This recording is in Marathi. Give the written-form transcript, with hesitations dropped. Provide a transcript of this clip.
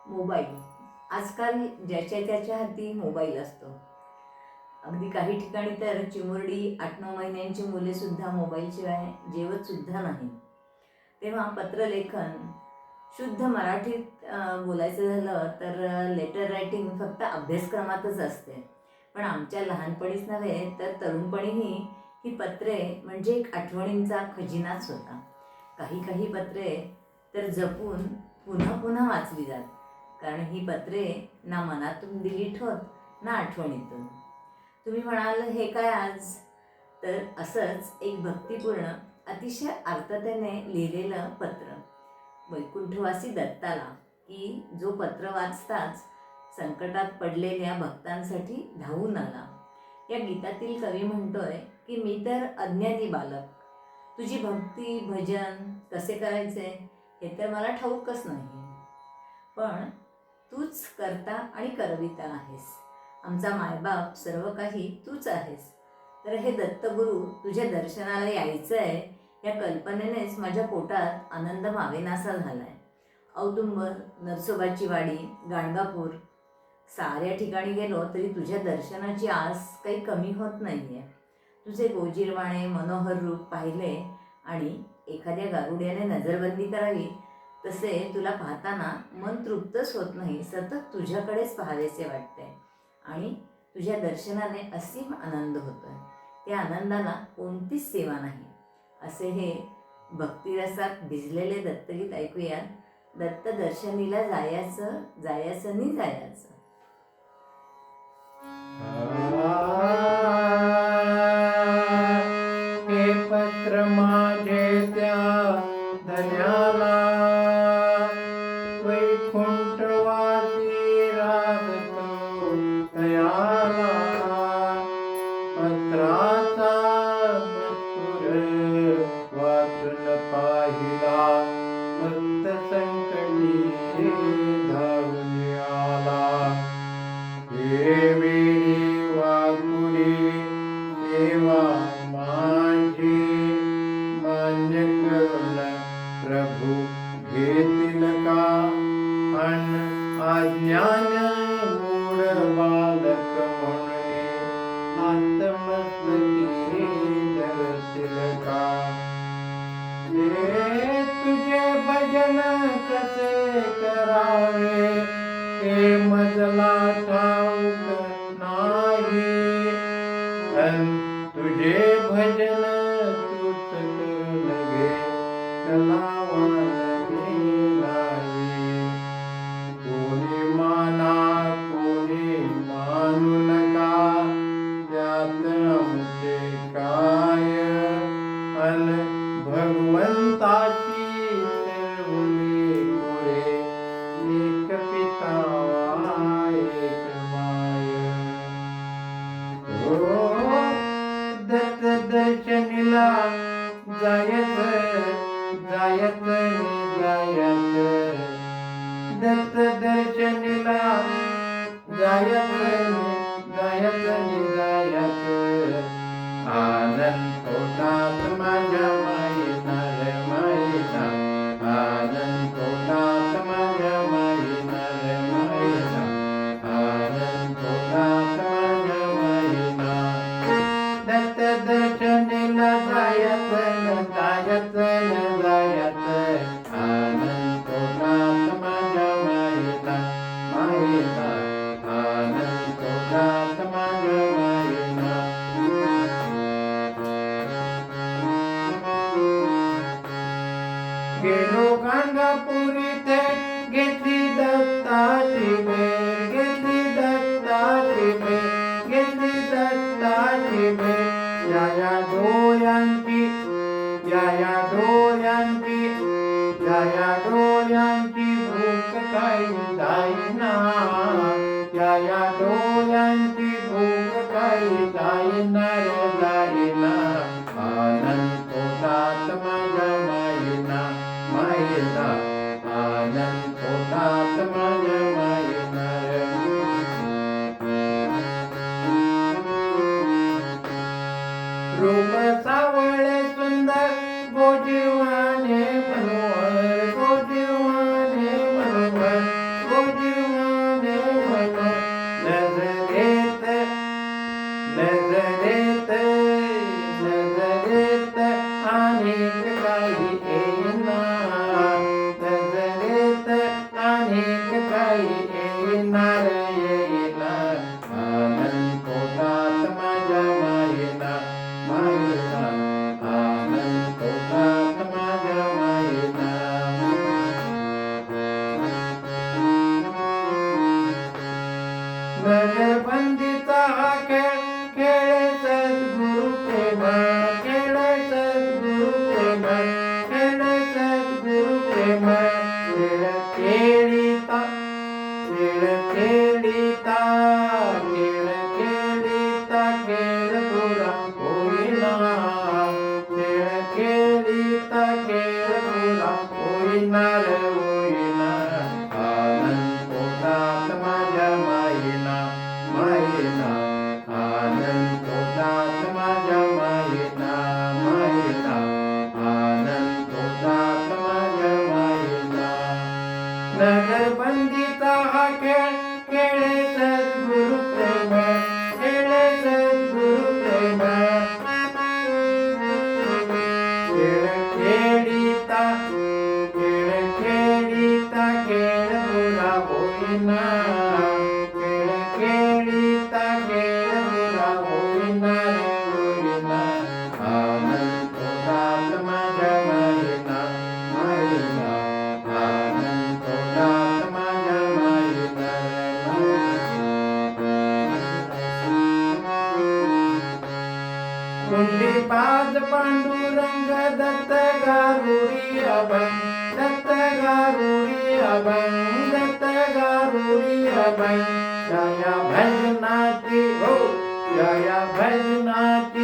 मोबाईल. आजकाल ज्याच्या त्याच्या हाती मोबाईल असतो. अगदी काही ठिकाणी तर चिमुरडी 8-9 महिन्यांची मुलेसुद्धा मोबाईलशिवाय जेवतसुद्धा नाही. तेव्हा पत्रलेखन शुद्ध मराठीत बोलायचं झालं तर लेटर रायटिंग फक्त अभ्यासक्रमातच असते. पण आमच्या लहानपणीच नव्हे तर तरुणपणीही ही पत्रे म्हणजे एक आठवणींचा खजिनाच होता. काही काही पत्रे तर जपून पुन्हा पुन्हा वाचली जात, कारण ही पत्रे ना मनातून डिलीट होत ना आठवणीतून. तुम्ही म्हणाल हे काय आज? तर असंच एक भक्तिपूर्ण अतिशय आर्ततेने लिहिलेलं पत्र वैकुंठवासी दत्ताला, की जो पत्र वाचताच संकटात पडलेल्या भक्तांसाठी धावून आला. या गीतातील कवी म्हणतोय की मी तर अज्ञानी बालक, तुझी भक्ती भजन कसे करायचे हे तर मला ठाऊकच नाही, पण तूच करता आणि करविता आहेस. आमचा मायबाप सर्व काही तूच आहेस. तर हे दत्तगुरू तुझ्या दर्शनाला यायचं आहे या कल्पनेनेच माझ्या पोटात आनंद मावेनासा झालाय. औदुंबर, नरसोबाची वाडी, गाणगापूर साऱ्या ठिकाणी गेलो तरी तुझ्या दर्शनाची आस काही कमी होत नाहीये. तुझे गोजीरवाणे मनोहर रूप पाहिले आणि एखाद्या गारुड्याने नजरबंदी करावी तसे तुला पाहताना मन तृप्तच होत नाही. सतत तुझ्याकडेच पाहावेसे वाटते आणि तुझ्या दर्शनाने असीम आनंद होतोय. त्या आनंदाला कोणतीच सेवा नाही. असे हे भक्तिरसात भिजलेले दत्तगीत ऐकूया. दत्त दर्शनीला जायचं जायचं नि जायचं. हे पत्र माझे त्या धन्याला, वैकुंठवासी रागतो दयाला. पत्राचा मजकूर वाचून पाहिला, भक्त संकटी धावून आला. हे वेळी वाकुडी सेवा माझी मान्य करून प्रभू घेतील का? अन अज्ञान मूढ बालक म्हणून आत्मस्तकी धरतील का? हे तुझे भजन कसे करावे हे मजला ठाऊक नाही. अन तुझे भजन तूच लगे कलावान नाही. कोणी माना कोणी मानू नका, त्यात आमचे काय? अन भगवंताची सर्वली पुरे, एक पिता एक माय. हो दत्त दर्शनीला जायचं जायचं नि जायचं. दत्त दर्शनीला जायचं जायचं नि जायचं. आनंद पोटात माझ्या माईना रे माईना, आनंद पोटात माझ्या माईना रे माईना, आनंद पोटात माझ्या माईना. दत्त दर्शनीला जायचं जायचं जायचं. आनंद पोटात माझ्या माईना माईना, आनंद पोटात माझ्या माईना. गेलो गाणगापुरी ते घेतली दत्ताची भेट, घेतली दत्ताची भेट, घेतली दत्ताची भेट. या डोळ्यांची या डोळ्यांची या डोळ्यांची भूक काही जाईना, या डोळ्यांची भूक काही जाईना रे जाईना. आनंद पोटात माझ्या माईना माईना, आनंद पोटात माझ्या माईना रे. रूप सावळे सुंदर गोजीवाने मनोहर, गोजीवाने मनोहर, गोजी खेळिता खेळ खेळिता खेळ खेळिता खेळ पुरा होईना खेळ खेळिता खेळ पुरा होईना रे होईना आनंद पोटात माझ्या माईना माईना आनंद पोटात माझ्या माईना माईना आनंद पोटात माझ्या माईना नगरबंदीचा हा खेळ खेळे सद्गुरु प्रेम खेळे सद्गुरु प्रेम खेळ खेळिता खेळ खेळिता खेळ पुरा होईना खेळ खेळिता खेळ पुरा होईना रे होईना आनंद पोटात माझ्या माईना माईना आनंद पोटात माझ्या माईना कुंडी पाज पांडुरंग दत्त गारुडी अभंग दत्त गारुडी अभंग दत्त गारुडी अभंग जया भजनाची हो जया भजनाची